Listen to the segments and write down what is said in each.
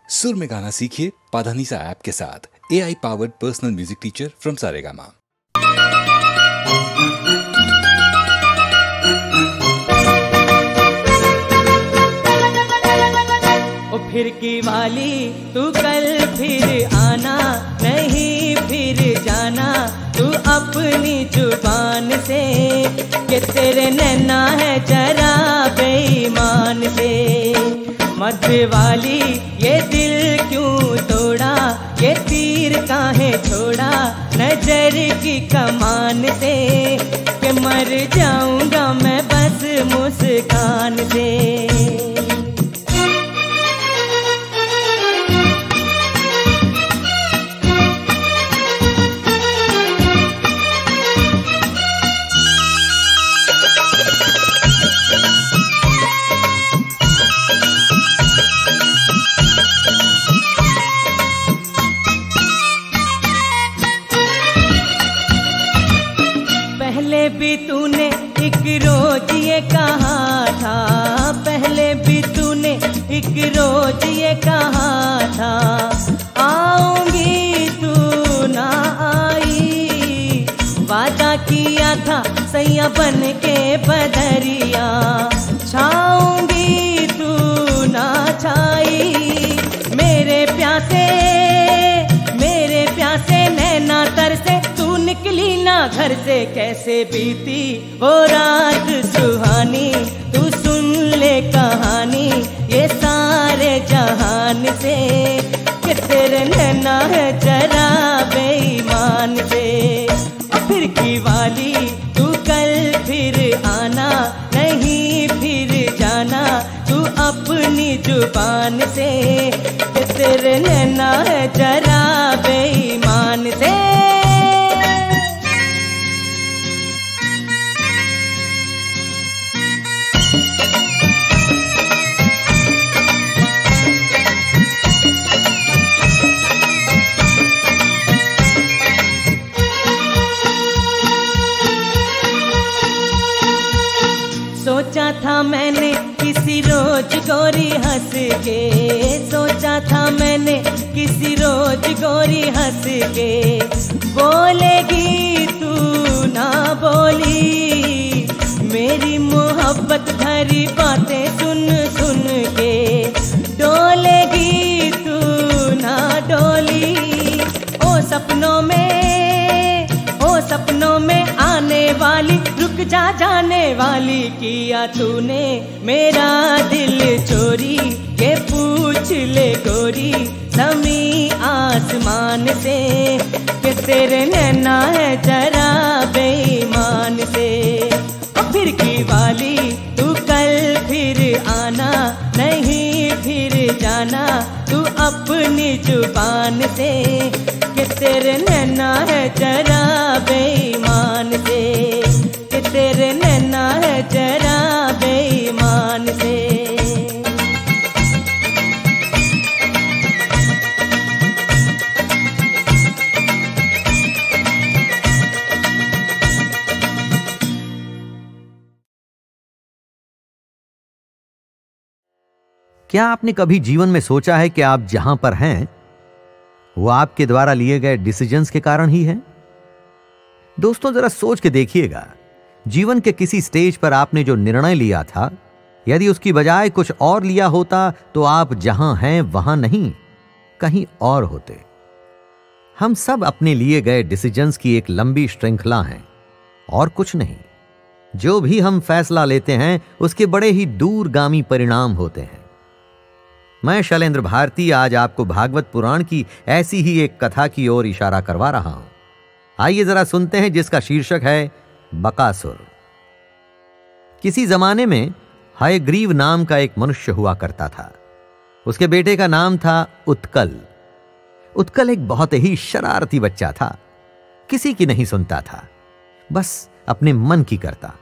सुर में गाना सीखिए पाधानीसा ऐप के साथ। AI powered personal music teacher from Saregama. ओ फिर की वाली तू कल फिर आना, नहीं फिर जाना तू अपनी जुबान से, कि तेरे नैना है जरा बेईमान से। मत वाली ये दिल क्यों तोड़ा, ये तीर काहे छोड़ा नजर की कमान से, कि मर जाऊंगा मैं बस मुस्कान से। पहले भी तूने एक रोज ये कहा था, पहले भी तूने एक रोज ये कहा था, आऊंगी तू ना आई। वादा किया था सैया बन के बदरिया, छाऊंगी तू ना छाई। मेरे प्यासे नैना तर से तू निकली ना घर से, कैसे बीती वो रात सुहानी। तू सुन ले कहानी ये सारे जहान से, कि तेरे नैना है जरा बेईमान से। फिर की वाली तू कल फिर आना, नहीं फिर जाना तू अपनी जुबान से, कि तेरे नैना है जरा बेईमान से। सोचा था मैंने किसी रोज गोरी हंस के, सोचा था मैंने किसी रोज गोरी हंस के, बोलेगी तू ना बोली मेरी मोहब्बत भरी बातें सुन सुन के, डोलेगी तू ना डोली। ओ सपनों में आने वाली, रुक जा जाने वाली, किया तूने मेरा दिल चोरी। ये पूछ ले गोरी जमी आसमान से, कि तेरे नैना है जरा बेईमान से। फिर की वाली तू कल फिर आना, नहीं फिर जाना तू अपनी जुबान से, कि तेरे नैना है जरा बेईमान से, कि तेरे नैना है जरा बेईमान से। क्या आपने कभी जीवन में सोचा है कि आप जहां पर हैं वो आपके द्वारा लिए गए डिसीजंस के कारण ही है? दोस्तों, जरा सोच के देखिएगा, जीवन के किसी स्टेज पर आपने जो निर्णय लिया था, यदि उसकी बजाय कुछ और लिया होता तो आप जहां हैं वहां नहीं, कहीं और होते। हम सब अपने लिए गए डिसीजंस की एक लंबी श्रृंखला हैं और कुछ नहीं। जो भी हम फैसला लेते हैं उसके बड़े ही दूरगामी परिणाम होते हैं। मैं शैलेंद्र भारती आज आपको भागवत पुराण की ऐसी ही एक कथा की ओर इशारा करवा रहा हूं। आइए जरा सुनते हैं, जिसका शीर्षक है बकासुर। किसी जमाने में हयग्रीव नाम का एक मनुष्य हुआ करता था। उसके बेटे का नाम था उत्कल। उत्कल एक बहुत ही शरारती बच्चा था, किसी की नहीं सुनता था, बस अपने मन की करता।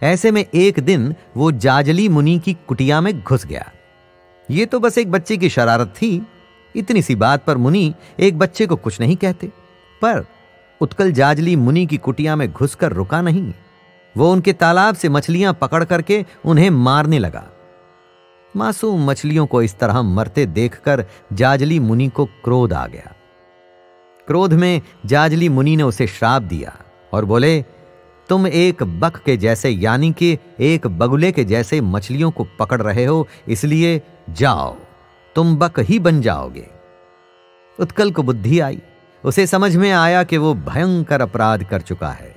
ऐसे में एक दिन वो जाजली मुनि की कुटिया में घुस गया। ये तो बस एक बच्चे की शरारत थी, इतनी सी बात पर मुनि एक बच्चे को कुछ नहीं कहते। पर उत्कल जाजली मुनि की कुटिया में घुसकर रुका नहीं। वो उनके तालाब से मछलियां पकड़ करके उन्हें मारने लगा। मासूम मछलियों को इस तरह मरते देखकर जाजली मुनि को क्रोध आ गया। क्रोध में जाजली मुनि ने उसे श्राप दिया और बोले, तुम एक बक के जैसे यानी कि एक बगुले के जैसे मछलियों को पकड़ रहे हो, इसलिए जाओ, तुम बक ही बन जाओगे। उत्कल को बुद्धि आई। उसे समझ में आया कि वो भयंकर अपराध कर चुका है।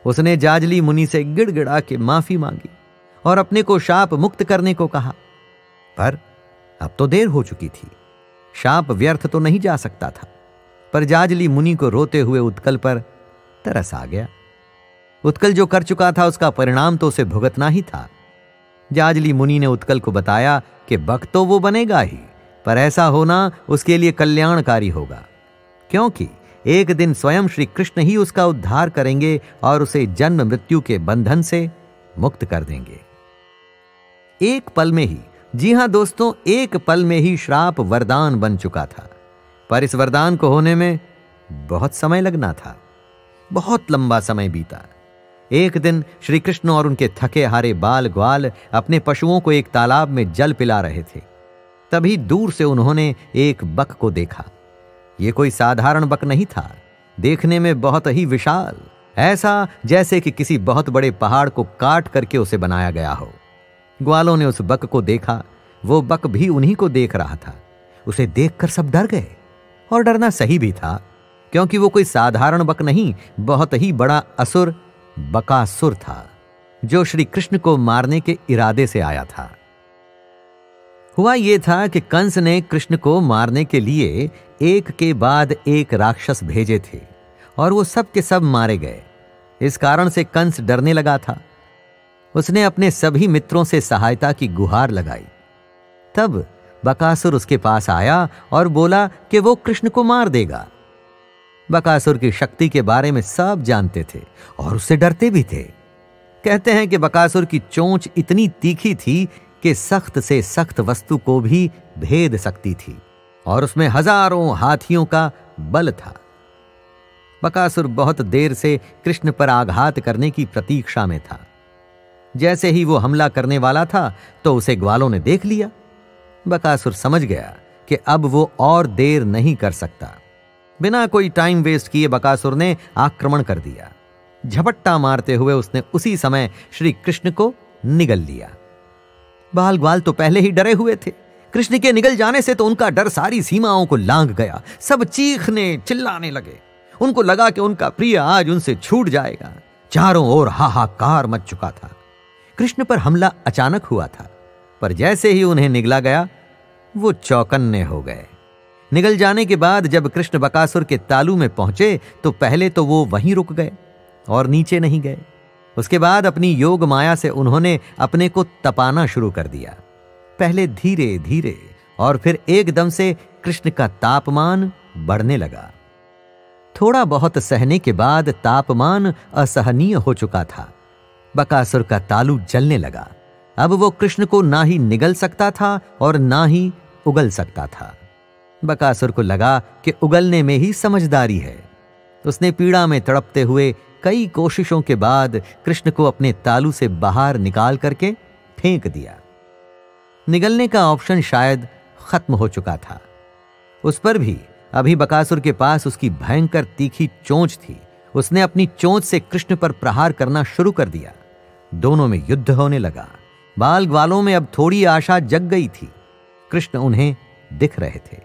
उसने जाजली मुनि से गिड़गिड़ा के माफी मांगी और अपने को शाप मुक्त करने को कहा, पर अब तो देर हो चुकी थी। शाप व्यर्थ तो नहीं जा सकता था। पर जाजली मुनि को रोते हुए उत्कल पर तरस आ गया। उत्कल जो कर चुका था उसका परिणाम तो उसे भुगतना ही था। जाजली मुनि ने उत्कल को बताया कि बक तो वो बनेगा ही, पर ऐसा होना उसके लिए कल्याणकारी होगा, क्योंकि एक दिन स्वयं श्री कृष्ण ही उसका उद्धार करेंगे और उसे जन्म मृत्यु के बंधन से मुक्त कर देंगे। एक पल में ही, जी हां दोस्तों, एक पल में ही श्राप वरदान बन चुका था। पर इस वरदान को होने में बहुत समय लगना था। बहुत लंबा समय बीता। एक दिन श्री कृष्ण और उनके थके हारे बाल ग्वाल अपने पशुओं को एक तालाब में जल पिला रहे थे। तभी दूर से उन्होंने एक बक को देखा। यह कोई साधारण बक नहीं था, देखने में बहुत ही विशाल, ऐसा जैसे कि किसी बहुत बड़े पहाड़ को काट करके उसे बनाया गया हो। ग्वालों ने उस बक को देखा। वो बक भी उन्हीं को देख रहा था। उसे देखकर सब डर गए, और डरना सही भी था, क्योंकि वो कोई साधारण बक नहीं, बहुत ही बड़ा असुर बकासुर था, जो श्री कृष्ण को मारने के इरादे से आया था। हुआ यह था कि कंस ने कृष्ण को मारने के लिए एक के बाद एक राक्षस भेजे थे, और वो सब के सब मारे गए। इस कारण से कंस डरने लगा था। उसने अपने सभी मित्रों से सहायता की गुहार लगाई। तब बकासुर उसके पास आया और बोला कि वो कृष्ण को मार देगा। बकासुर की शक्ति के बारे में सब जानते थे और उससे डरते भी थे। कहते हैं कि बकासुर की चोंच इतनी तीखी थी कि सख्त से सख्त वस्तु को भी भेद सकती थी, और उसमें हजारों हाथियों का बल था। बकासुर बहुत देर से कृष्ण पर आघात करने की प्रतीक्षा में था। जैसे ही वो हमला करने वाला था तो उसे ग्वालों ने देख लिया। बकासुर समझ गया कि अब वो और देर नहीं कर सकता। बिना कोई टाइम वेस्ट किए बकासुर ने आक्रमण कर दिया। झपट्टा मारते हुए उसने उसी समय श्री कृष्ण को निगल लिया। बाल ग्वाल तो पहले ही डरे हुए थे। कृष्ण के निगल जाने से तो उनका डर सारी सीमाओं को लांघ गया। सब चीखने चिल्लाने लगे। उनको लगा कि उनका प्रिय आज उनसे छूट जाएगा। चारों ओर हाहाकार मच चुका था। कृष्ण पर हमला अचानक हुआ था, पर जैसे ही उन्हें निगला गया वो चौकन्ने हो गए। निगल जाने के बाद जब कृष्ण बकासुर के तालू में पहुंचे तो पहले तो वो वहीं रुक गए और नीचे नहीं गए। उसके बाद अपनी योग माया से उन्होंने अपने को तपाना शुरू कर दिया। पहले धीरे धीरे और फिर एकदम से कृष्ण का तापमान बढ़ने लगा। थोड़ा बहुत सहने के बाद तापमान असहनीय हो चुका था। बकासुर का तालू जलने लगा। अब वो कृष्ण को ना ही निगल सकता था और ना ही उगल सकता था। बकासुर को लगा कि उगलने में ही समझदारी है। उसने पीड़ा में तड़पते हुए कई कोशिशों के बाद कृष्ण को अपने तालू से बाहर निकाल करके फेंक दिया। निगलने का ऑप्शन शायद खत्म हो चुका था। उस पर भी अभी बकासुर के पास उसकी भयंकर तीखी चोंच थी। उसने अपनी चोंच से कृष्ण पर प्रहार करना शुरू कर दिया। दोनों में युद्ध होने लगा। बाल ग्वालों में अब थोड़ी आशा जग गई थी। कृष्ण उन्हें दिख रहे थे।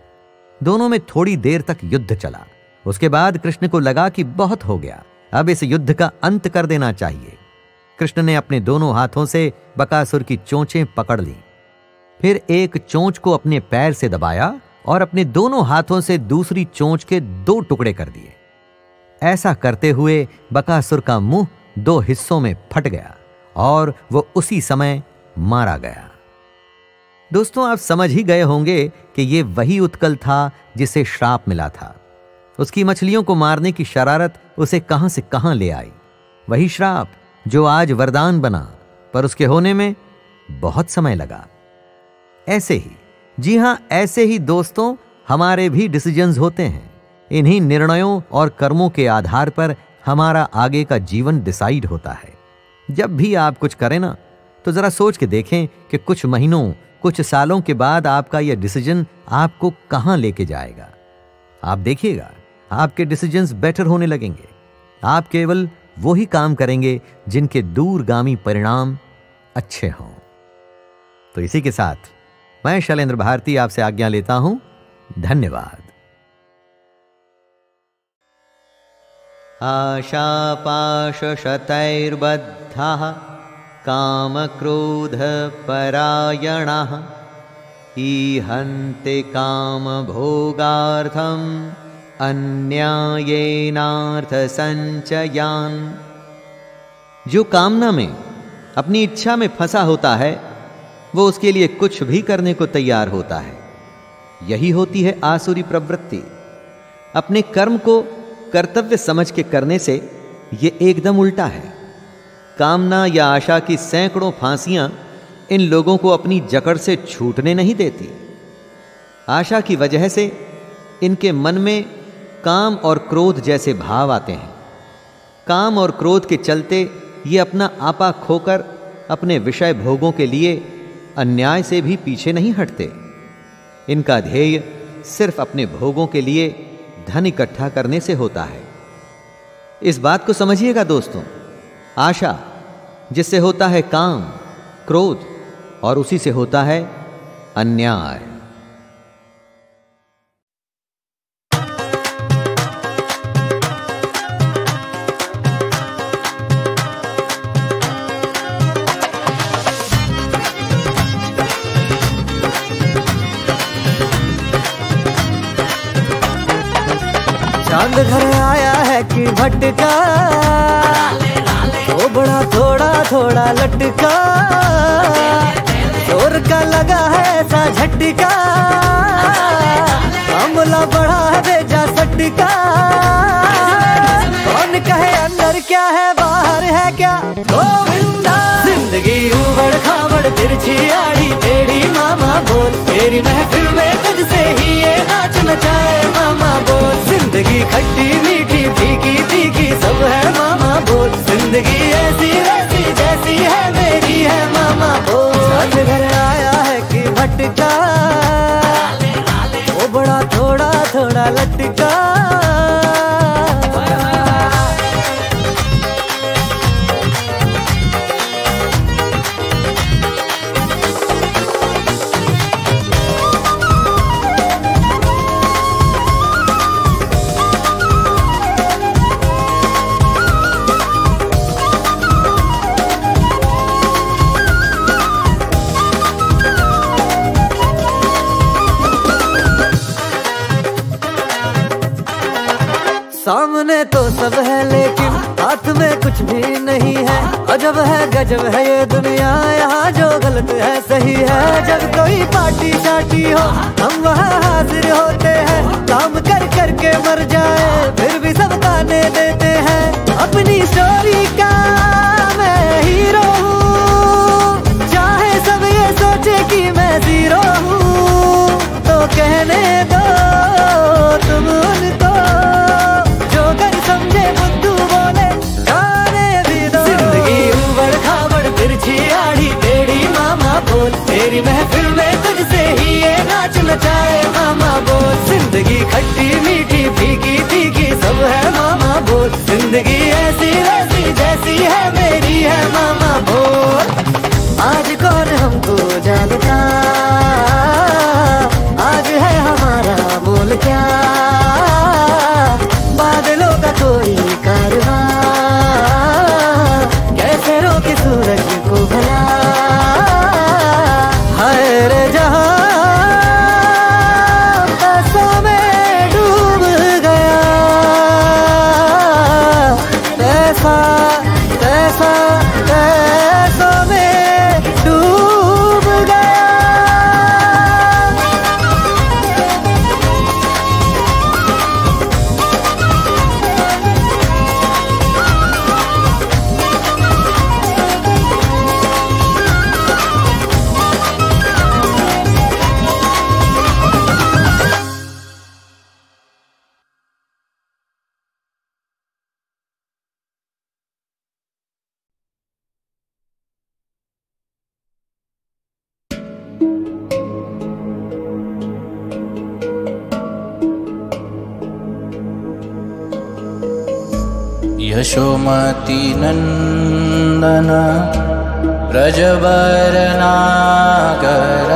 दोनों में थोड़ी देर तक युद्ध चला। उसके बाद कृष्ण को लगा कि बहुत हो गया, अब इस युद्ध का अंत कर देना चाहिए। कृष्ण ने अपने दोनों हाथों से बकासुर की चोंचें पकड़ ली। फिर एक चोंच को अपने पैर से दबाया और अपने दोनों हाथों से दूसरी चोंच के 2 टुकड़े कर दिए। ऐसा करते हुए बकासुर का मुंह 2 हिस्सों में फट गया और वो उसी समय मारा गया। दोस्तों, आप समझ ही गए होंगे कि ये वही उत्कल था जिसे श्राप मिला था। उसकी मछलियों को मारने की शरारत उसे कहां से कहां ले आई। वही श्राप जो आज वरदान बना, पर उसके होने में बहुत समय लगा। ऐसे ही, जी हां, ऐसे ही दोस्तों, हमारे भी डिसीजंस होते हैं। इन्हीं निर्णयों और कर्मों के आधार पर हमारा आगे का जीवन डिसाइड होता है। जब भी आप कुछ करें ना, तो जरा सोच के देखें कि कुछ महीनों कुछ सालों के बाद आपका यह डिसीजन आपको कहां लेके जाएगा। आप देखिएगा, आपके डिसीजंस बेटर होने लगेंगे। आप केवल वही काम करेंगे जिनके दूरगामी परिणाम अच्छे हों। तो इसी के साथ मैं शैलेंद्र भारती आपसे आज्ञा लेता हूं। धन्यवाद। आशापाशशतैर्बद्धाः कामक्रोधपरायणाः ईहन्ते कामभोगार्थम् अन्यायेनार्थसंचयान्। जो कामना में, अपनी इच्छा में फंसा होता है, वो उसके लिए कुछ भी करने को तैयार होता है। यही होती है आसुरी प्रवृत्ति। अपने कर्म को कर्तव्य समझ के करने से ये एकदम उल्टा है। कामना या आशा की सैकड़ों फांसियां इन लोगों को अपनी जकड़ से छूटने नहीं देती। आशा की वजह से इनके मन में काम और क्रोध जैसे भाव आते हैं। काम और क्रोध के चलते ये अपना आपा खोकर अपने विषय भोगों के लिए अन्याय से भी पीछे नहीं हटते। इनका ध्येय सिर्फ अपने भोगों के लिए धन इकट्ठा करने से होता है। इस बात को समझिएगा दोस्तों, आशा जिससे होता है काम, क्रोध, और उसी से होता है अन्याय। चांद घर आया है कि भटका, वो बड़ा थोड़ा थोड़ा लटका, जोर का लगा है ऐसा झटका, मामला बड़ा है बेजा सटका। कौन कहे अंदर क्या है बाहर है क्या, गोविंदा। जिंदगी उबड़ खाबड़ तिरछी आड़ी टेढ़ी, मामा बोल तेरी महफिल में तुझसे ही ये नाच नचाए, मामा बोल। जिंदगी खट्टी मीठी फीकी तीखी सब है, मामा बोल। जिंदगी ऐसी वैसी जैसी है मेरी है, मामा बोल। साथ घर आया है कि भटका, वो बड़ा थोड़ा थोड़ा लटका। सामने तो सब है लेकिन हाथ में कुछ भी नहीं है। अजब है गजब है ये दुनिया, यहाँ जो गलत है सही है। जब कोई पार्टी शार्टी हो हम वहाँ हाजिर होते हैं, काम कर कर के मर जाए फिर भी सब ताने देते हैं। अपनी स्टोरी का मैं हीरो हूँ, चाहे सब ये सोचे कि मैं जीरो हूँ, तो कहने दो तुम उनको जो कर समझे बुद्धू बोले जाने भी दो। जिंदगी उबड़ खाबड़ तिरछी आड़ी टेढ़ी, मामा बोल तेरी महफिल में तुझसे ही ये नाच नचाए, मामा बोल। जिंदगी खट्टी मीठी फीकी तीखी सब है, मामा बोल। जिंदगी ऐसी वैसी जैसी है मेरी है, मामा बोल। आज कौन हमको जानता, आज है हमारा बोल क्या, बादलों का कोई कारवां कैसे रोके सूरज को भला। हाय यशोमती नंदन ब्रजवर नागर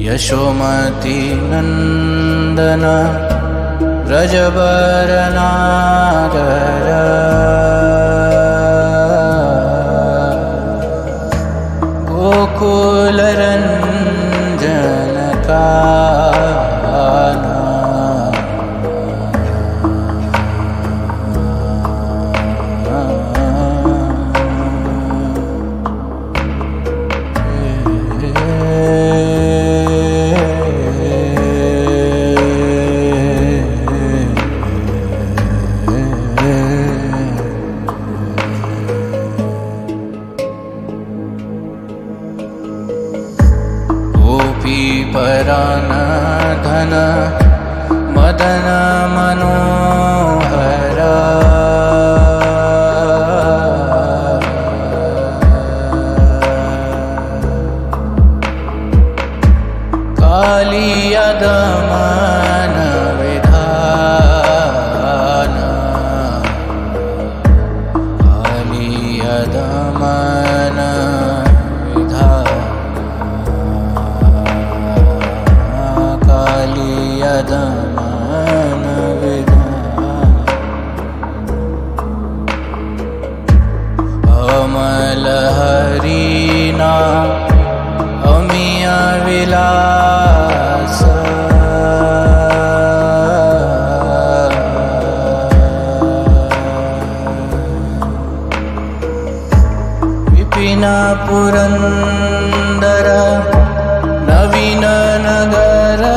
यशोमती नंदन ब्रजवर नागर गोकुल रंजन काना परान धन मदन मनोहर कालिया दमन विधान कालिया दमन दमन विधान अमल हरिना अमिया विलास विपिन पुरंदर नवीन नगर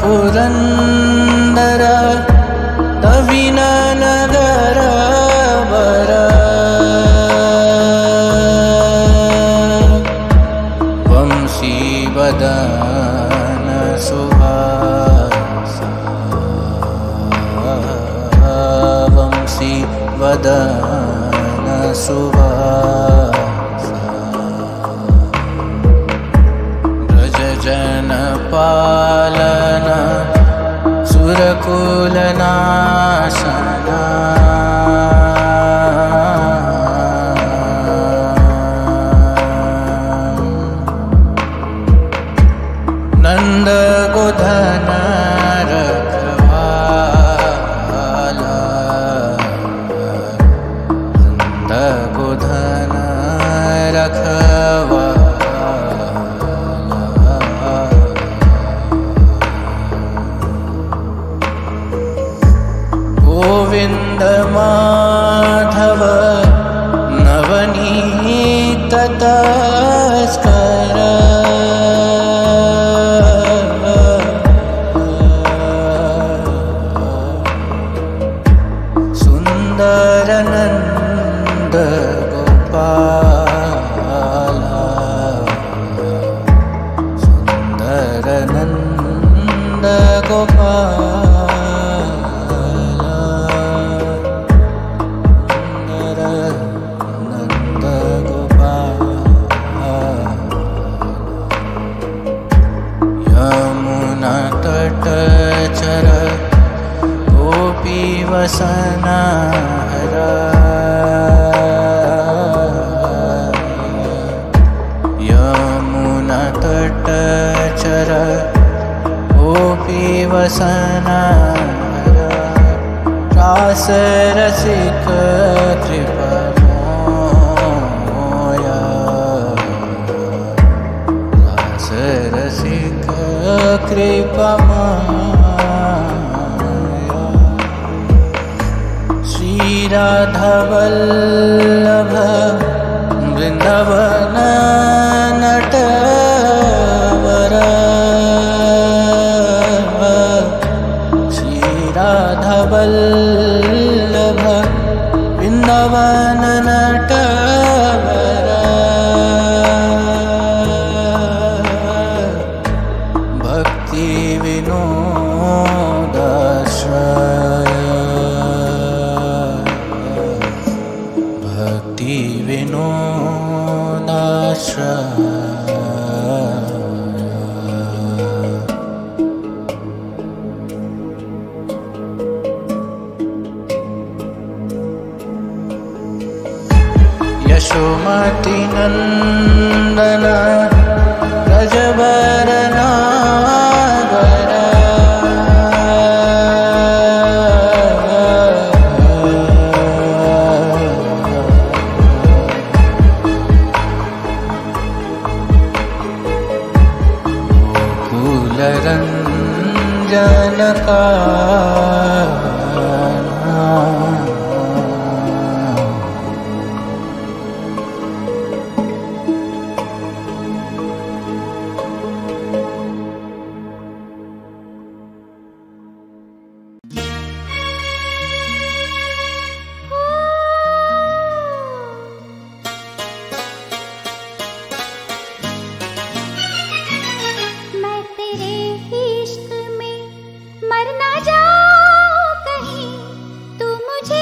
पुरंदर नवीन नगर वर वंशी वदन सुहास वंशी वदन सुहास ब्रज जन पालन सुरकुल नाशना नंद गोधन रखवाला नंद गोधन रखवाला गोविंद माधव नवनीत तस्कर सुंदर नंद गोपाला सुंदर नंद गोपाल वसन हर यमुना तट चर गोपी वसन हर रास रसिक कृपा मोया रास रसिक कृपा राधा वल्लभ वृंदावन नटवर श्री राधा वल्लभ वृंदावन नटवर भक्ति विनोदाश्रय नंदन ब्रजवरना जनका मर ना जाओ कहीं तू मुझे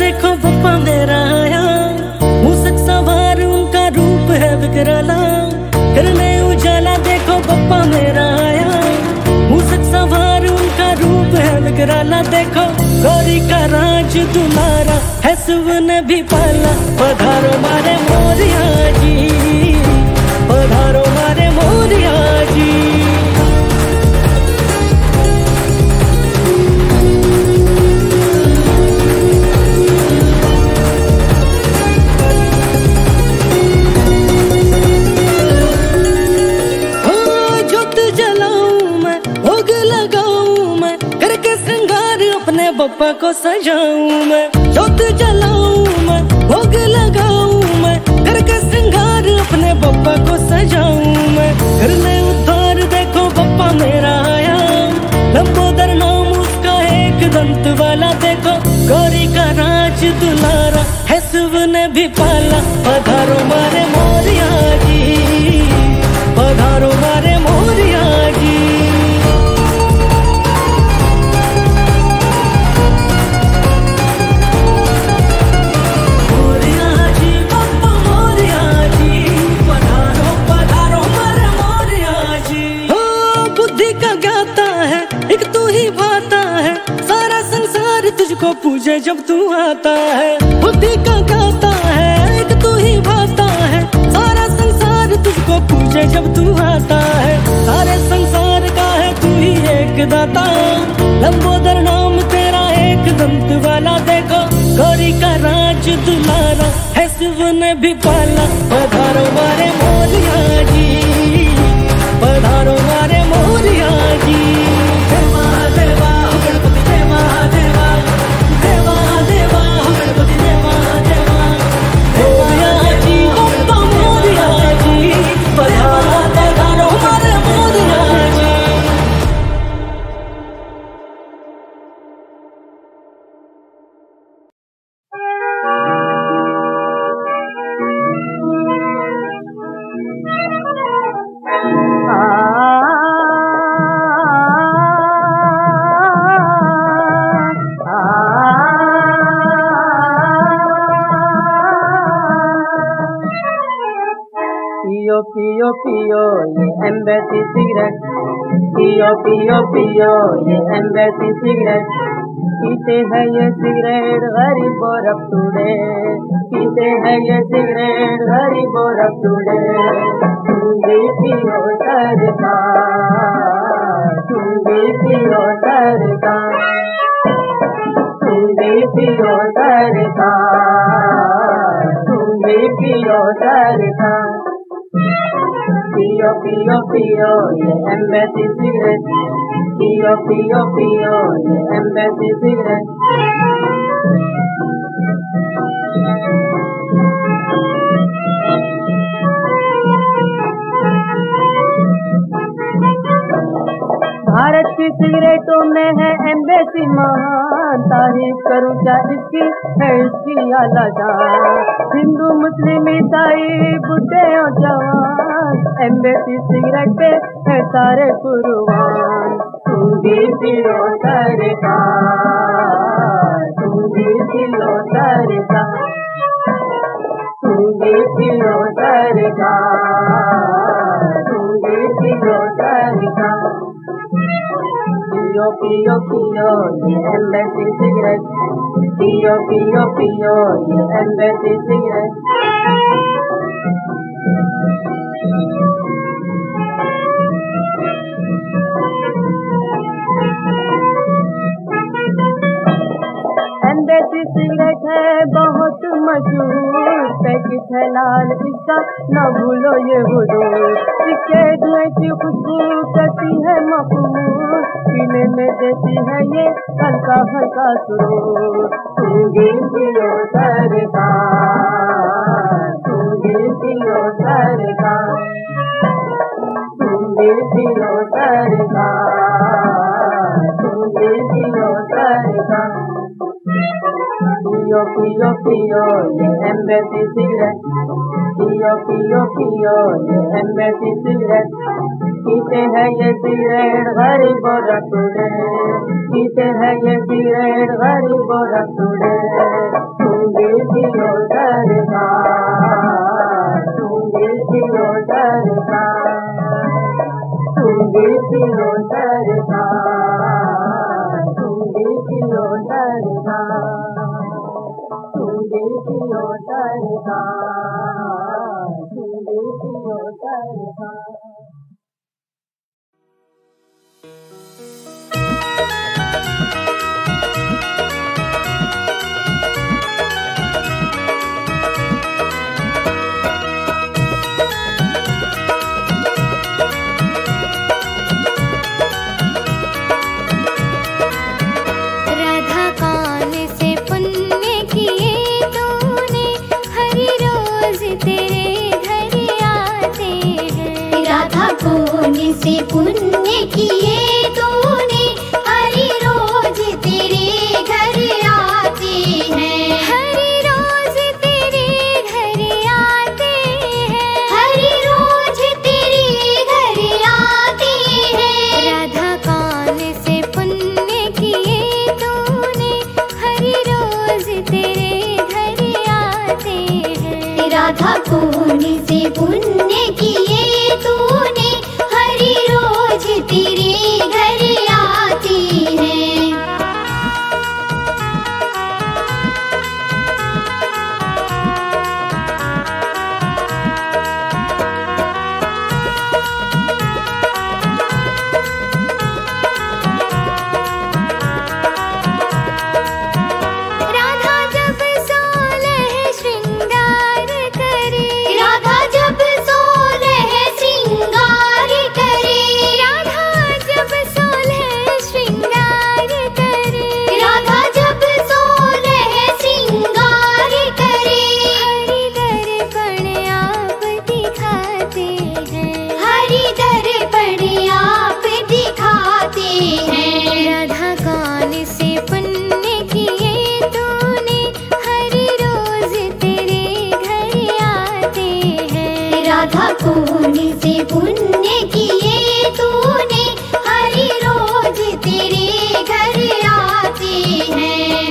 देखो पप्पा मेरा आया, मूसक सवार उनका रूप है विकराला, करने उजाला देखो पप्पा मेरा आया, मूसक सवार उनका रूप है विकराला, देखो गौरी का राज दुलारा है शिव ने भी पाला। पधारो मारे मोरिया जी, पधारो मारे मोरिया जी। बप्पा को सजाऊं मैं, जोत जलाऊं मैं, भोग लगाऊं मैं, करके श्रृंगार अपने बप्पा को सजाऊं मैं। कर ले उद्धार देखो बप्पा मेरा आया, लंबोदर नाम उसका एक दंत वाला, देखो गौरी का राज दुलारा है शिव ने भी पाला। पधारो मारे मोरिया जी, पधारो मारे मोरिया जी। तुझको पूजे जब तू आता है, बुद्धि का गाता है, एक तू ही भाता है, सारा संसार तुझको पूजे जब तू आता है, सारे संसार का है तू ही एक दाता, लंबोदर नाम तेरा एक दंत वाला, देखो गौरी का राज दुलारा है शिव ने भी पाला। पधारो मारे मोरिया जी, पधारो मारे मोरिया जी। देवा गणपति देवा देवा, देवा देवा गणपति देवा देवा, मोरिया जी बप्पा मोरिया जी, पधारो मारे मोरिया जी। पियो पियो ये एम्बेसी सिगरेट, पियो पियो पियो ये एम्बेसी सिगरेट, पीते हैं ये सिगरेट गरीब और अप टू डेट, पीते हैं ये सिगरेट गरीब और अप टू डेट। तुम भी पियो सरकार, तुम भी पियो सरकार, तुम भी पियो सरकार, तुम भी पियो सरकार। पियो पियो पियो ये एम्बेसी सिगरेट, पियो पियो पियो ये एम्बेसी सिगरेट। भारत की सिगरेटों में है एम्बेसी महान, तारीफ करूं क्या इसकी है इसकी आला जान, हिंदू मुस्लिम ईसाई बुढ़े और जवान, एम्बेसी सिगरेट पे है सारे कुर्बान। तुम भी पियो सरकार, तुम भी पियो सरकार, तुम भी पियो सरकार, तुम भी पियो सरकार। पियो पियो पियो ये एम्बेसी सिगरेट, पियो पियो पियो ये एम्बेसी सिगरेट। एम्बेसी सिगरेट है बहुत मशहूर, पैकेट है लाल इसका न भूलो ये हुजूर, इसके धुएं की खुशबू करती है मकबूल, पीने में देती है ये हल्का हल्का सुरूर। तुम भी पियो सरकार, तुम भी पियो सरकार, तुम भी पियो सरकार, तुम भी पियो सरकार। पियो पियो पियो ये एम्बेसी सिगरेट, पियो पियो पियो ये एम्बेसी सिगरेट, पीते हैं ये सिगरेट गरीब और अटूटे, पीते हैं ये सिगरेट गरीब और अटूटे। सरकार, सुंदे पियो सरकार, सुंदे पियो सरकार। से पुण्य किए तूने, हरि रोज तेरे घर आते हैं, हरि रोज तेरे घर आते हैं, हरि रोज तेरे घर आते हैं। राधा कौन से पुण्य किए तूने, हरि रोज तेरे घर आते हैं। राधा कौन से पुण्य किए तूने, हरि रोज तेरे घर आती है। राधा जब सोलह श्रृंगार करे, राधा जब सोलह श्रृंगार करे, राधा जब सोलह श्रृंगार करे, राधा जब सोलह श्रृंगार करे। हरि दर्पण आप दिखाते हैं, हरि दर्पण आप दिखाते हैं। राधा कौन से पुण्य किए तूने, हरि रोज तेरे घर आते हैं। राधा कौन से पुण्य किए तूने, हरि रोज तेरे घर आते हैं।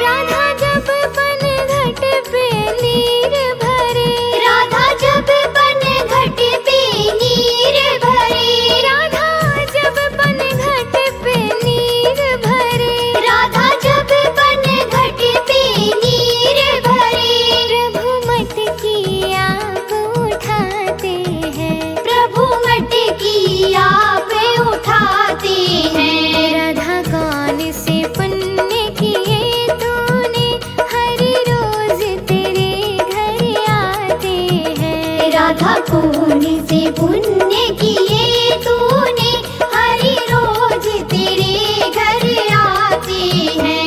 राधा जब पन घट पे नीर भरे, राधा जब पन घट पे नीर भरे, राधा जब पन घट पे नीर भरे, राधा जब पन घट पे नीर भरे। प्रभु मट की आप उठाते हैं, प्रभु मट की आप उठाते हैं। राधा कौन से पुण्य किए तूने, हरि रोज तेरे घर आते हैं। राधा कौन से पुण्य किए तूने, हरि रोज तेरे घर आते हैं।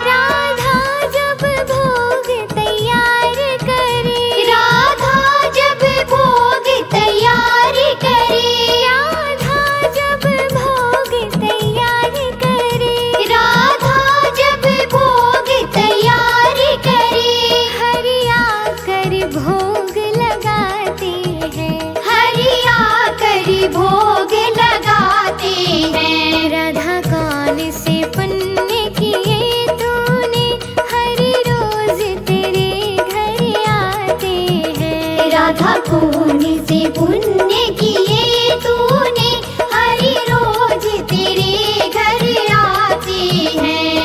राधा जब भोग तैयार करे, राधा जब भोग तैयार करे, राधा जब भोग तैयार करे, राधा जब भोग तैयार करे। हरि आकर भोग लगाते हैं, हरि आकर भोग लगाते हैं। राधा कौन से पुण्य किए तूने, हरि रोज तेरे घर आते हैं। राधा कौन से पुण्य किए तूने, हरि रोज तेरे घर आते हैं।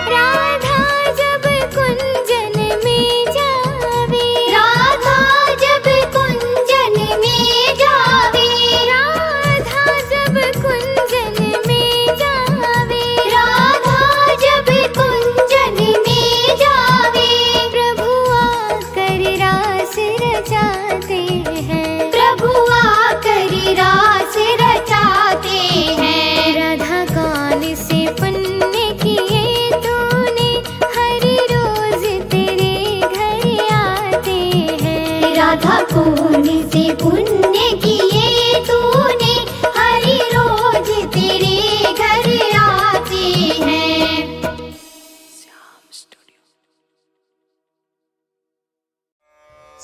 राधा जब कुंजन में जावे,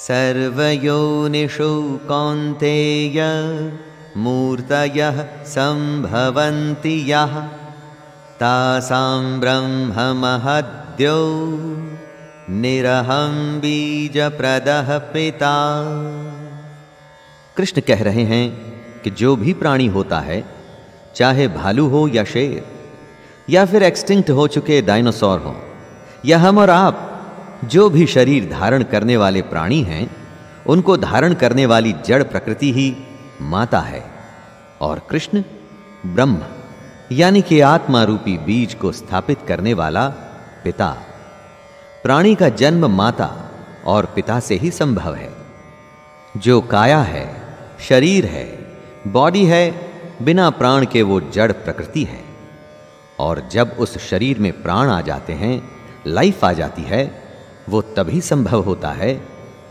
सर्वयोनिषु कौन्तेय मूर्तयः सम्भवन्ति यः तासां ब्रह्ममहद्यो निरहं बीजप्रदः पिता। कृष्ण कह रहे हैं कि जो भी प्राणी होता है, चाहे भालू हो या शेर, या फिर एक्सटिंक्ट हो चुके डायनासोर हो, या हम और आप, जो भी शरीर धारण करने वाले प्राणी हैं, उनको धारण करने वाली जड़ प्रकृति ही माता है, और कृष्ण ब्रह्म यानी कि आत्मा रूपी बीज को स्थापित करने वाला पिता। प्राणी का जन्म माता और पिता से ही संभव है। जो काया है, शरीर है, बॉडी है, बिना प्राण के वो जड़ प्रकृति है। और जब उस शरीर में प्राण आ जाते हैं, लाइफ आ जाती है, वो तभी संभव होता है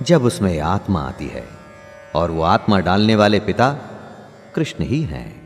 जब उसमें आत्मा आती है, और वो आत्मा डालने वाले पिता कृष्ण ही हैं।